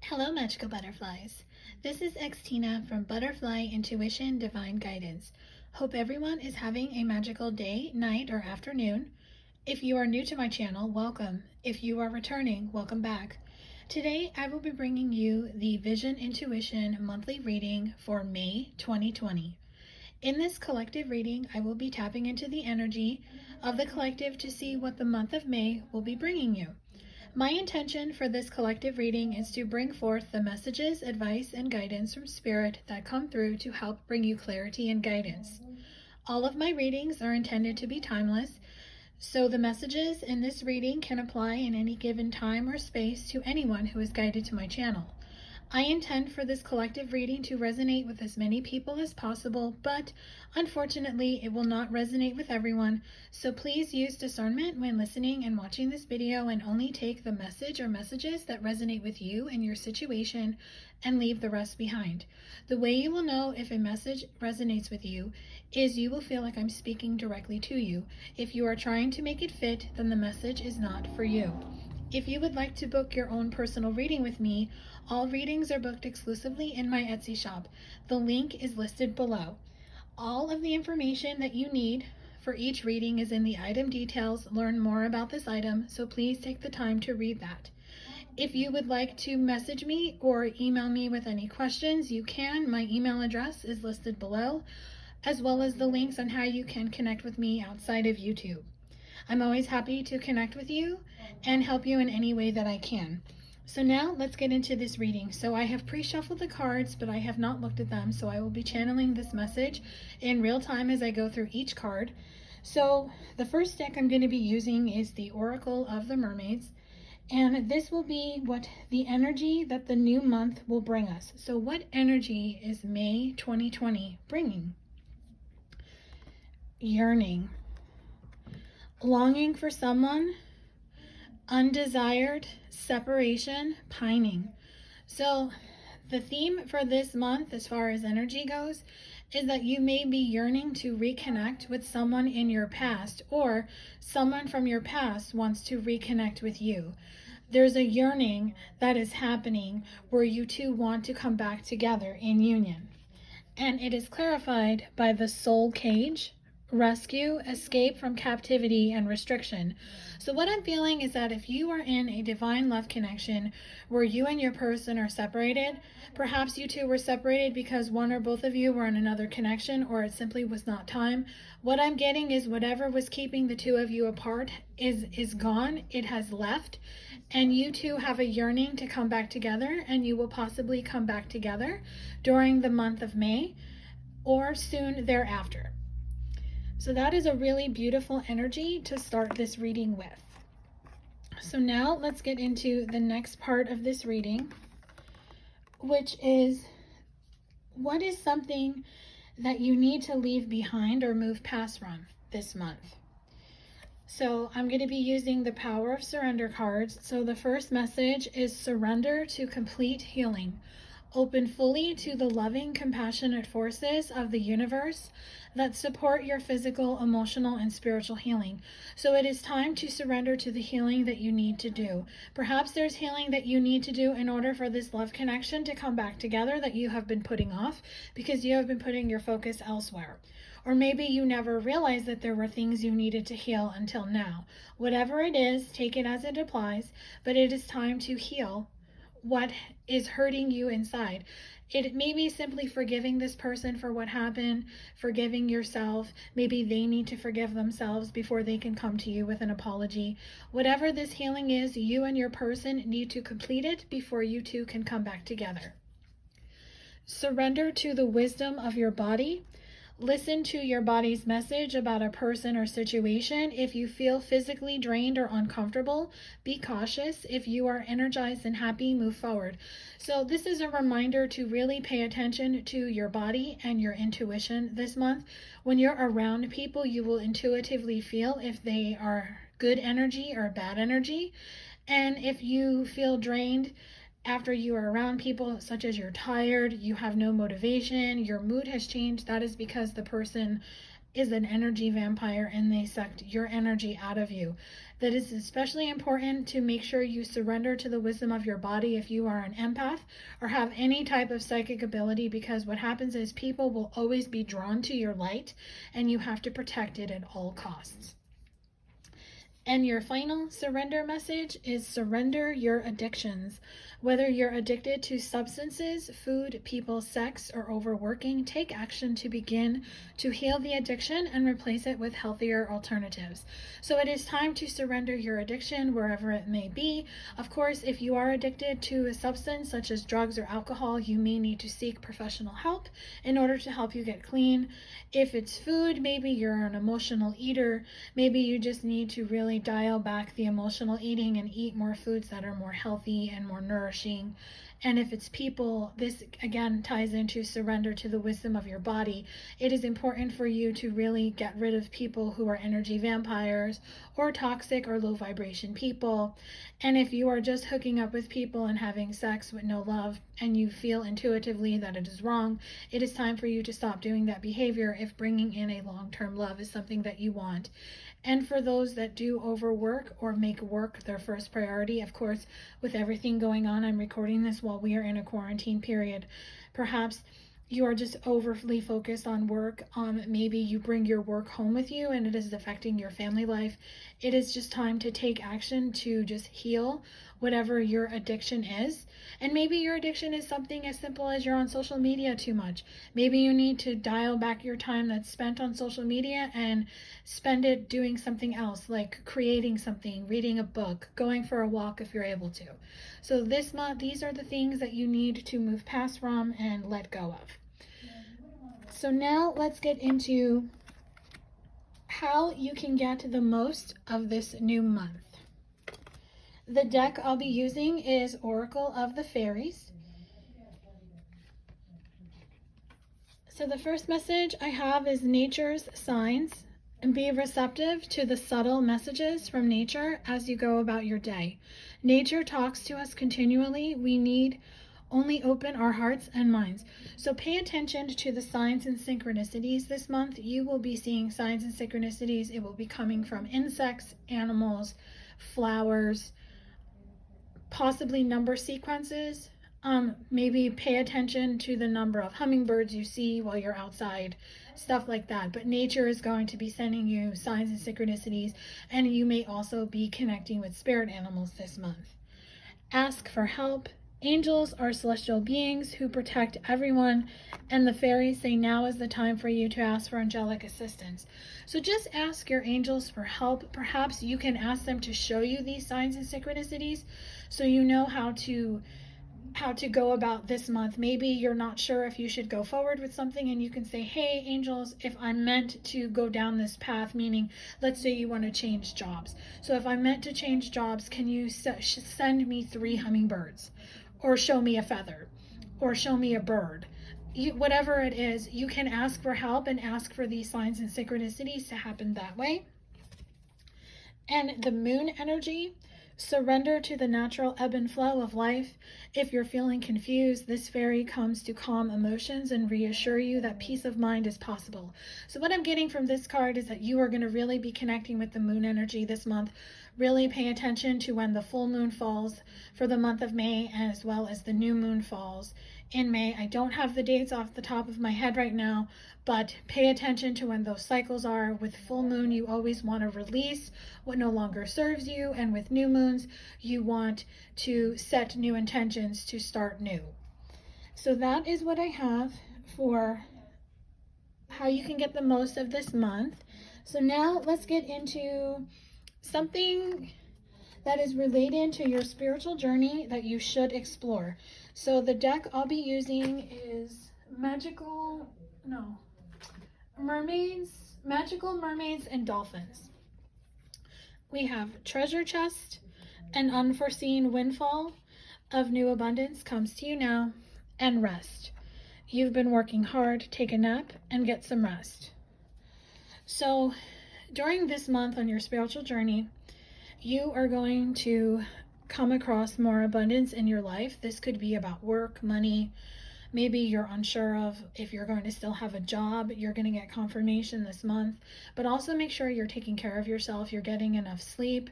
Hello, magical butterflies. This is Xtina from ButterflyIntuition Divine Guidance. Hope everyone is having a magical day, night, or afternoon. If you are new to my channel, welcome. If you are returning, welcome back. Today, I will be bringing you the Vision Intuition monthly reading for May 2020. In this collective reading, I will be tapping into the energy of the collective to see what the month of May will be bringing you. My intention for this collective reading is to bring forth the messages, advice, and guidance from Spirit that come through to help bring you clarity and guidance. All of my readings are intended to be timeless, so the messages in this reading can apply in any given time or space to anyone who is guided to my channel. I intend for this collective reading to resonate with as many people as possible, but unfortunately it will not resonate with everyone, so please use discernment when listening and watching this video and only take the message or messages that resonate with you and your situation and leave the rest behind. The way you will know if a message resonates with you is you will feel like I'm speaking directly to you. If you are trying to make it fit, then the message is not for you. If you would like to book your own personal reading with me, all readings are booked exclusively in my Etsy shop. The link is listed below. All of the information that you need for each reading is in the item details. Learn more about this item, so please take the time to read that. If you would like to message me or email me with any questions, you can. My email address is listed below, as well as the links on how you can connect with me outside of YouTube. I'm always happy to connect with you and help you in any way that I can. So now let's get into this reading. So I have pre-shuffled the cards, but I have not looked at them, so I will be channeling this message in real time as I go through each card. So the first deck I'm going to be using is the Oracle of the Mermaids, and this will be what the energy that the new month will bring us. So what energy is May 2020 bringing? Yearning. Longing for someone, undesired, separation, pining. So the theme for this month as far as energy goes is that you may be yearning to reconnect with someone in your past, or someone from your past wants to reconnect with you. There's a yearning that is happening where you two want to come back together in union. And it is clarified by the soul cage, rescue, escape from captivity, and restriction. So what I'm feeling is that if you are in a divine love connection where you and your person are separated, perhaps you two were separated because one or both of you were in another connection, or it simply was not time. What I'm getting is whatever was keeping the two of you apart is gone. It has left, and you two have a yearning to come back together, and you will possibly come back together during the month of May or soon thereafter. So that is a really beautiful energy to start this reading with. So now let's get into the next part of this reading, which is what is something that you need to leave behind or move past from this month. So I'm going to be using the Power of Surrender cards. So the first message is surrender to complete healing. Open fully to the loving, compassionate forces of the universe that support your physical, emotional, and spiritual healing. So it is time to surrender to the healing that you need to do. Perhaps there's healing that you need to do in order for this love connection to come back together that you have been putting off because you have been putting your focus elsewhere. Or maybe you never realized that there were things you needed to heal until now. Whatever it is, take it as it applies, but it is time to heal what is hurting you inside. It may be simply forgiving this person for what happened, forgiving yourself. Maybe they need to forgive themselves before they can come to you with an apology. Whatever this healing is, you and your person need to complete it before you two can come back together. Surrender to the wisdom of your body. Listen to your body's message about a person or situation. If you feel physically drained or uncomfortable, be cautious. If you are energized and happy, move forward. So this is a reminder to really pay attention to your body and your intuition this month. When you're around people, you will intuitively feel if they are good energy or bad energy. And if you feel drained after you are around people, such as you're tired, you have no motivation, your mood has changed, that is because the person is an energy vampire and they sucked your energy out of you. That is especially important to make sure you surrender to the wisdom of your body if you are an empath or have any type of psychic ability, because what happens is people will always be drawn to your light and you have to protect it at all costs. And your final surrender message is surrender your addictions. Whether you're addicted to substances, food, people, sex, or overworking, take action to begin to heal the addiction and replace it with healthier alternatives. So it is time to surrender your addiction wherever it may be. Of course, if you are addicted to a substance such as drugs or alcohol, you may need to seek professional help in order to help you get clean. If it's food, maybe you're an emotional eater. Maybe you just need to really dial back the emotional eating and eat more foods that are more healthy and more nourishing. And if it's people, this again ties into surrender to the wisdom of your body. It is important for you to really get rid of people who are energy vampires or toxic or low vibration people. And if you are just hooking up with people and having sex with no love and you feel intuitively that it is wrong, it is time for you to stop doing that behavior if bringing in a long-term love is something that you want. And for those that do overwork or make work their first priority, of course, with everything going on, I'm recording this while we are in a quarantine period. Perhaps you are just overly focused on work. Maybe you bring your work home with you and it is affecting your family life. It is just time to take action to just heal whatever your addiction is. And maybe your addiction is something as simple as you're on social media too much. Maybe you need to dial back your time that's spent on social media and spend it doing something else, like creating something, reading a book, going for a walk if you're able to. So this month, these are the things that you need to move past from and let go of. So now let's get into how you can get the most of this new month. The deck I'll be using is Oracle of the Fairies. So the first message I have is nature's signs. And be receptive to the subtle messages from nature as you go about your day. Nature talks to us continually. We need only open our hearts and minds. So pay attention to the signs and synchronicities this month. You will be seeing signs and synchronicities. It will be coming from insects, animals, flowers, possibly number sequences. Maybe pay attention to the number of hummingbirds you see while you're outside, stuff like that. But nature is going to be sending you signs and synchronicities, and you may also be connecting with spirit animals this month. Ask for help. Angels are celestial beings who protect everyone, and the fairies say now is the time for you to ask for angelic assistance. So just ask your angels for help. Perhaps you can ask them to show you these signs and synchronicities so you know how to go about this month. Maybe you're not sure if you should go forward with something, and you can say, hey angels, if I'm meant to go down this path, meaning let's say you want to change jobs. So if I'm meant to change jobs, can you send me 3 hummingbirds, or show me a feather, or show me a bird? Whatever it is, you can ask for help and ask for these signs and synchronicities to happen that way. And the moon energy, surrender to the natural ebb and flow of life. If you're feeling confused, this fairy comes to calm emotions and reassure you that peace of mind is possible. So what I'm getting from this card is that you are going to really be connecting with the moon energy this month. Really pay attention to when the full moon falls for the month of May, as well as the new moon falls in May. I don't have the dates off the top of my head right now, but pay attention to when those cycles are. With full moon, you always want to release what no longer serves you, and with new moons, you want to set new intentions to start new. So that is what I have for how you can get the most of this month. So now let's get into something that is related to your spiritual journey that you should explore. So the deck I'll be using is Magical Mermaids and Dolphins. We have Treasure Chest, an unforeseen windfall of new abundance comes to you now, and rest. You've been working hard, take a nap and get some rest. So during this month on your spiritual journey, you are going to come across more abundance in your life. This could be about work, money, Maybe you're unsure of if you're going to still have a job. You're going to get confirmation this month. But also make sure you're taking care of yourself. You're getting enough sleep.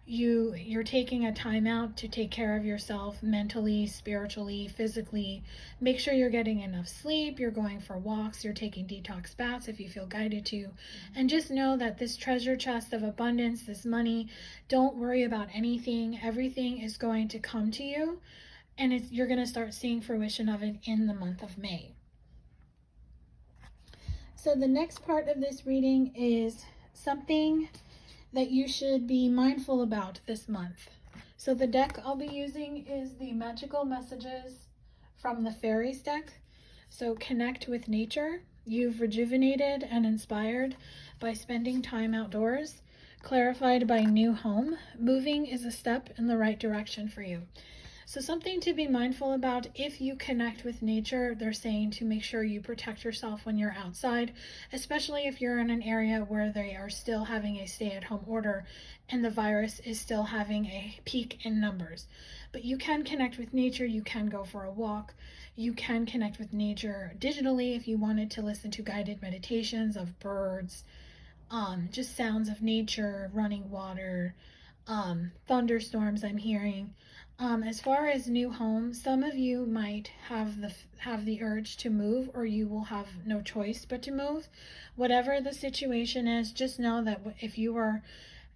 You're taking a time out to take care of yourself mentally, spiritually, physically. Make sure you're getting enough sleep, you're going for walks, you're taking detox baths if you feel guided to. And just know that this treasure chest of abundance, this money, don't worry about anything. Everything is going to come to you, and you're going to start seeing fruition of it in the month of May. So the next part of this reading is something that you should be mindful about this month. So the deck I'll be using is the Magical Messages from the Fairies deck. So connect with nature. You've rejuvenated and inspired by spending time outdoors. Clarified by new home. Moving is a step in the right direction for you. So something to be mindful about if you connect with nature, they're saying to make sure you protect yourself when you're outside, especially if you're in an area where they are still having a stay-at-home order and the virus is still having a peak in numbers. But you can connect with nature, you can go for a walk, you can connect with nature digitally if you wanted to listen to guided meditations of birds, just sounds of nature, running water, thunderstorms I'm hearing. As far as new homes, some of you might have the urge to move, or you will have no choice but to move. Whatever the situation is, just know that if you are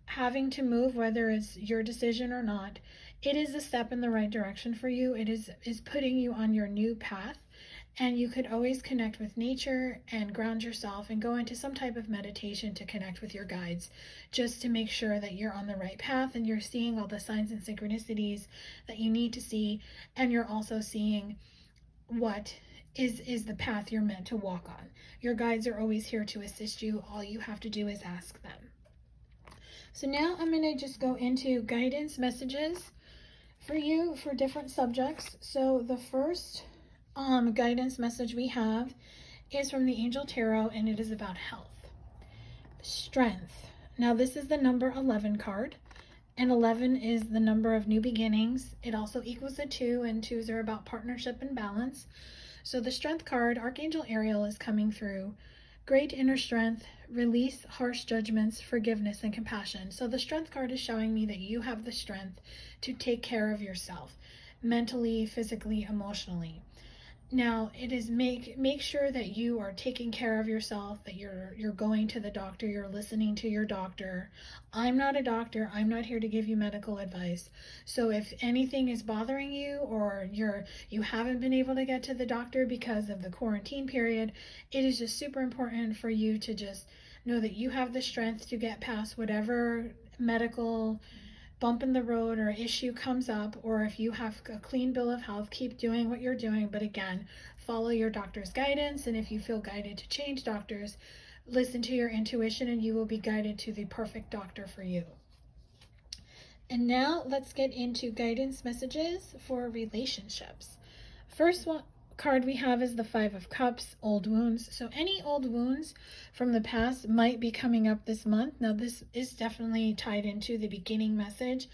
having to move, whether it's your decision or not, it is a step in the right direction for you. It is putting you on your new path. And you could always connect with nature and ground yourself and go into some type of meditation to connect with your guides, just to make sure that you're on the right path and you're seeing all the signs and synchronicities that you need to see, and you're also seeing what is the path you're meant to walk on. Your guides are always here to assist you. All you have to do is ask them. So now I'm going to just go into guidance messages for you for different subjects. So the first guidance message we have is from the Angel Tarot, and it is about health. Strength. Now this is the number 11 card, and 11 is the number of new beginnings. It also equals a 2, and 2s are about partnership and balance. So the Strength card, Archangel Ariel, is coming through. Great inner strength, release harsh judgments, forgiveness, and compassion. So the Strength card is showing me that you have the strength to take care of yourself, mentally, physically, emotionally. Now, it is make sure that you are taking care of yourself, that you're going to the doctor, you're listening to your doctor. I'm not a doctor. I'm not here to give you medical advice. So if anything is bothering you, or you haven't been able to get to the doctor because of the quarantine period, it is just super important for you to just know that you have the strength to get past whatever medical bump in the road or issue comes up, or if you have a clean bill of health, keep doing what you're doing. But again, follow your doctor's guidance, and if you feel guided to change doctors, listen to your intuition and you will be guided to the perfect doctor for you. And now let's get into guidance messages for relationships. First one card we have is the 5 of Cups, old wounds. So any old wounds from the past might be coming up this month. Now this is definitely tied into the beginning message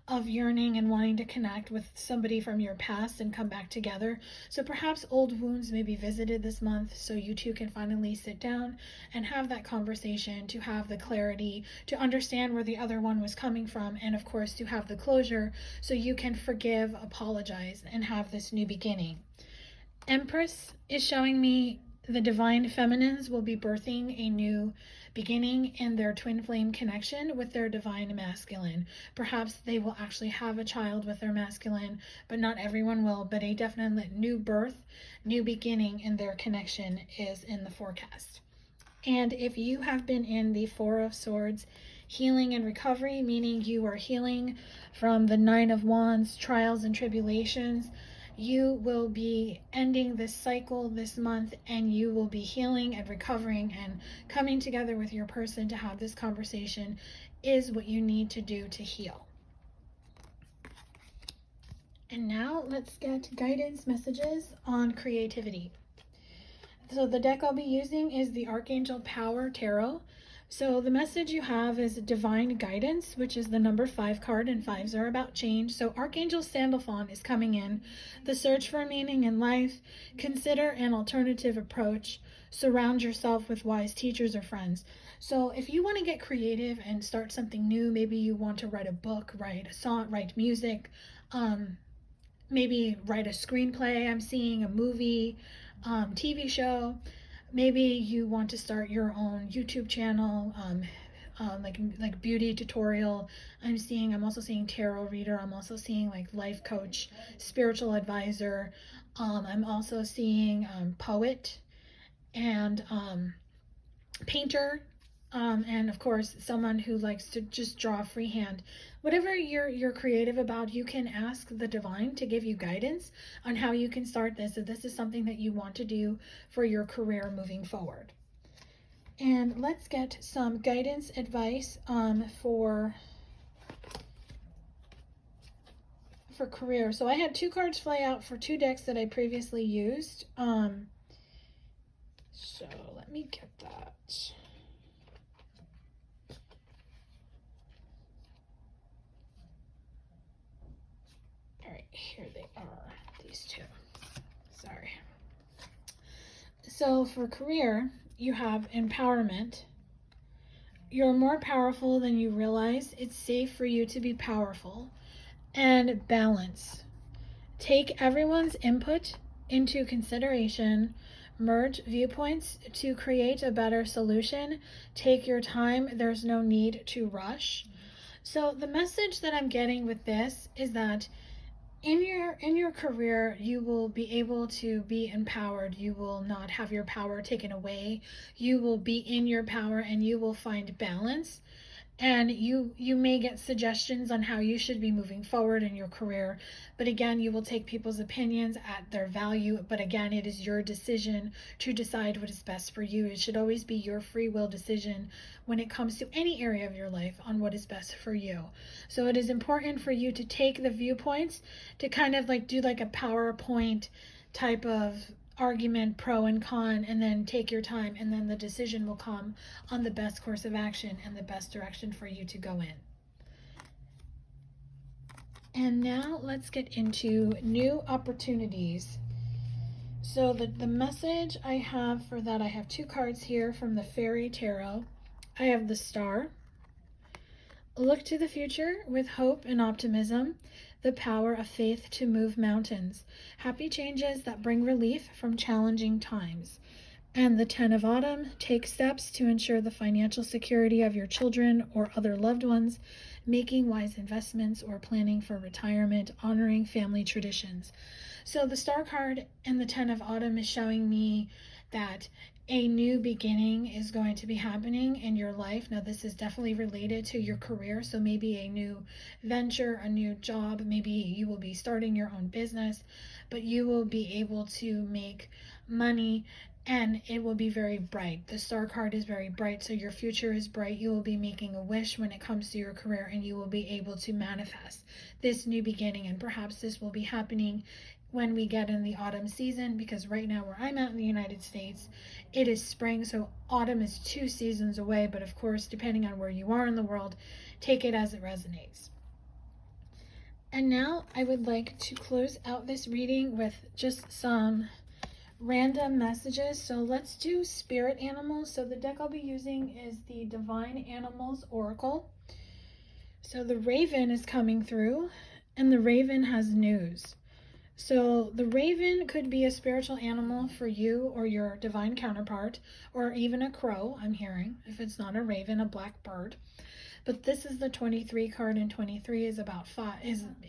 of yearning and wanting to connect with somebody from your past and come back together. So perhaps old wounds may be visited this month, so you two can finally sit down and have that conversation, to have the clarity, to understand where the other one was coming from, and of course to have the closure so you can forgive, apologize, and have this new beginning. Empress is showing me the divine feminines will be birthing a new beginning in their twin flame connection with their divine masculine. Perhaps they will actually have a child with their masculine, but not everyone will. But a definite new birth, new beginning in their connection is in the forecast. And if you have been in the 4 of Swords, healing and recovery, meaning you are healing from the 9 of Wands, trials and tribulations, you will be ending this cycle this month, and you will be healing and recovering and coming together with your person to have this conversation is what you need to do to heal. And now let's get guidance messages on creativity. So the deck I'll be using is the Archangel Power Tarot. So the message you have is divine guidance, which is the number 5 card, and 5s are about change. So Archangel Sandalphon is coming in. The search for meaning in life. Consider an alternative approach. Surround yourself with wise teachers or friends. So if you want to get creative and start something new, maybe you want to write a book, write a song, write music, maybe write a screenplay, I'm seeing a movie, TV show. Maybe you want to start your own YouTube channel, like beauty tutorial. I'm also seeing tarot reader. I'm also seeing like life coach, spiritual advisor. I'm also seeing poet and painter. And of course, someone who likes to just draw freehand. Whatever you're creative about, you can ask the divine to give you guidance on how you can start this, if this is something that you want to do for your career moving forward. And let's get some guidance advice for career. So I had 2 cards fly out for 2 decks that I previously used. So let me get that. Here they are, these 2. Sorry. So for career, you have empowerment. You're more powerful than you realize. It's safe for you to be powerful. And balance. Take everyone's input into consideration. Merge viewpoints to create a better solution. Take your time. There's no need to rush. So the message that I'm getting with this is that in your career, you will be able to be empowered. You will not have your power taken away. You will be in your power, and you will find balance. And you may get suggestions on how you should be moving forward in your career. But again, you will take people's opinions at their value. But again, it is your decision to decide what is best for you. It should always be your free will decision when it comes to any area of your life on what is best for you. So it is important for you to take the viewpoints to kind of like do like a PowerPoint type of argument, pro and con, and then take your time, and then the decision will come on the best course of action and the best direction for you to go in. And now let's get into new opportunities. So the message I have for that, I have 2 cards here from the Fairy Tarot. I have the Star. Look to the future with hope and optimism. The power of faith to move mountains. Happy changes that bring relief from challenging times. And the 10 of Autumn. Take steps to ensure the financial security of your children or other loved ones. Making wise investments or planning for retirement. Honoring family traditions. So the Star card and the 10 of Autumn is showing me that a new beginning is going to be happening in your life. Now, this is definitely related to your career. So maybe a new venture, a new job, maybe you will be starting your own business, but you will be able to make money and it will be very bright. The Star card is very bright, so your future is bright. You will be making a wish when it comes to your career, and you will be able to manifest this new beginning. And perhaps this will be happening when we get in the autumn season, because right now where I'm at in the United States, it is spring, so autumn is 2 seasons away. But of course, depending on where you are in the world, take it as it resonates. And now I would like to close out this reading with just some random messages. So let's do spirit animals. So the deck I'll be using is the Divine Animals Oracle. So the raven is coming through, and the raven has news. So the raven could be a spiritual animal for you or your divine counterpart, or even a crow, I'm hearing. If it's not a raven, a black bird. But this is the 23 card, and 23 is about 5,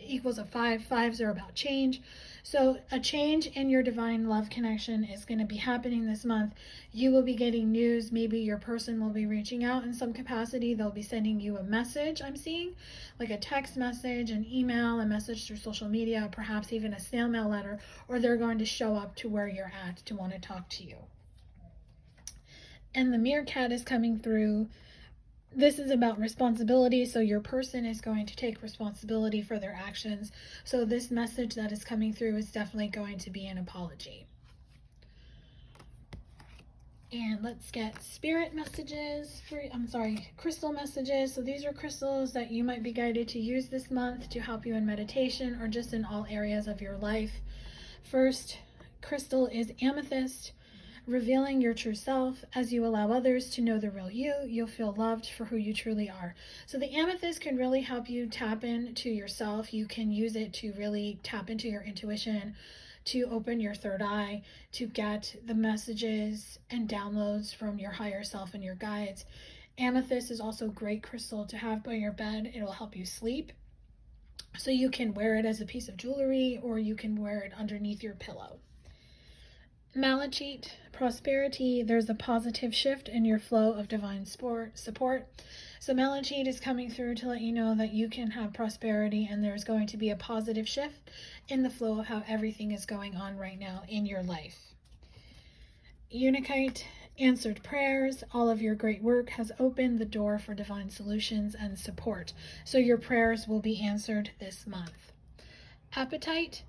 equals a 5. 5s are about change. So a change in your divine love connection is going to be happening this month. You will be getting news. Maybe your person will be reaching out in some capacity. They'll be sending you a message, I'm seeing, like a text message, an email, a message through social media, perhaps even a snail mail letter, or they're going to show up to where you're at to want to talk to you. And the meerkat is coming through. This is about responsibility, so your person is going to take responsibility for their actions. So this message that is coming through is definitely going to be an apology. And let's get spirit messages crystal messages. So these are crystals that you might be guided to use this month to help you in meditation or just in all areas of your life. First crystal is amethyst, revealing your true self. As you allow others to know the real you, you'll feel loved for who you truly are. So the amethyst can really help you tap into yourself. You can use it to really tap into your intuition, to open your third eye, to get the messages and downloads from your higher self and your guides. Amethyst is also a great crystal to have by your bed. It'll help you sleep. So you can wear it as a piece of jewelry, or you can wear it underneath your pillow. Malachite, prosperity. There's a positive shift in your flow of divine support. So malachite is coming through to let you know that you can have prosperity, and there's going to be a positive shift in the flow of how everything is going on right now in your life. Unakite, answered prayers. All of your great work has opened the door for divine solutions and support. So your prayers will be answered this month. Apatite,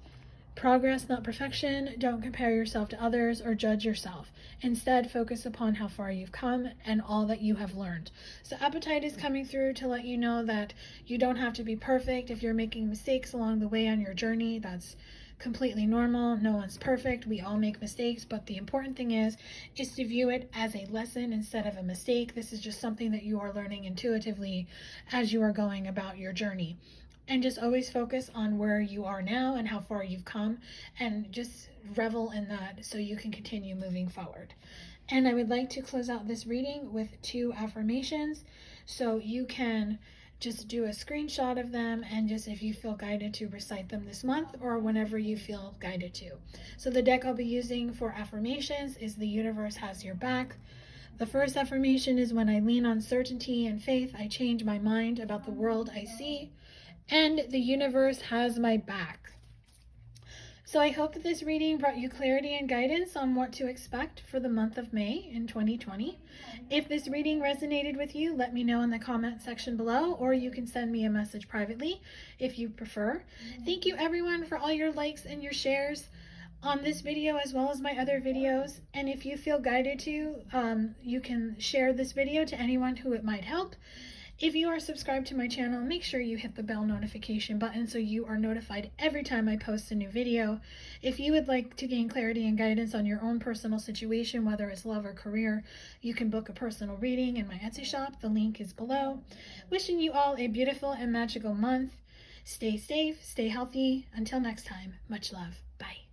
progress, not perfection. Don't compare yourself to others or judge yourself. Instead, focus upon how far you've come and all that you have learned. So apatite is coming through to let you know that you don't have to be perfect. If you're making mistakes along the way on your journey, that's completely normal. No one's perfect. We all make mistakes, but the important thing is to view it as a lesson instead of a mistake. This is just something that you are learning intuitively as you are going about your journey. And just always focus on where you are now and how far you've come, and just revel in that so you can continue moving forward. And I would like to close out this reading with 2 affirmations. So you can just do a screenshot of them, and just if you feel guided to recite them this month or whenever you feel guided to. So the deck I'll be using for affirmations is The Universe Has Your Back. The first affirmation is, when I lean on certainty and faith, I change my mind about the world I see, and the universe has my back. So I hope that this reading brought you clarity and guidance on what to expect for the month of May in 2020. If this reading resonated with you, let me know in the comment section below, or you can send me a message privately if you prefer. Thank you everyone for all your likes and your shares on this video as well as my other videos. And if you feel guided to, you can share this video to anyone who it might help. If you are subscribed to my channel, make sure you hit the bell notification button so you are notified every time I post a new video. If you would like to gain clarity and guidance on your own personal situation, whether it's love or career, you can book a personal reading in my Etsy shop. The link is below. Wishing you all a beautiful and magical month. Stay safe, stay healthy. Until next time, much love. Bye.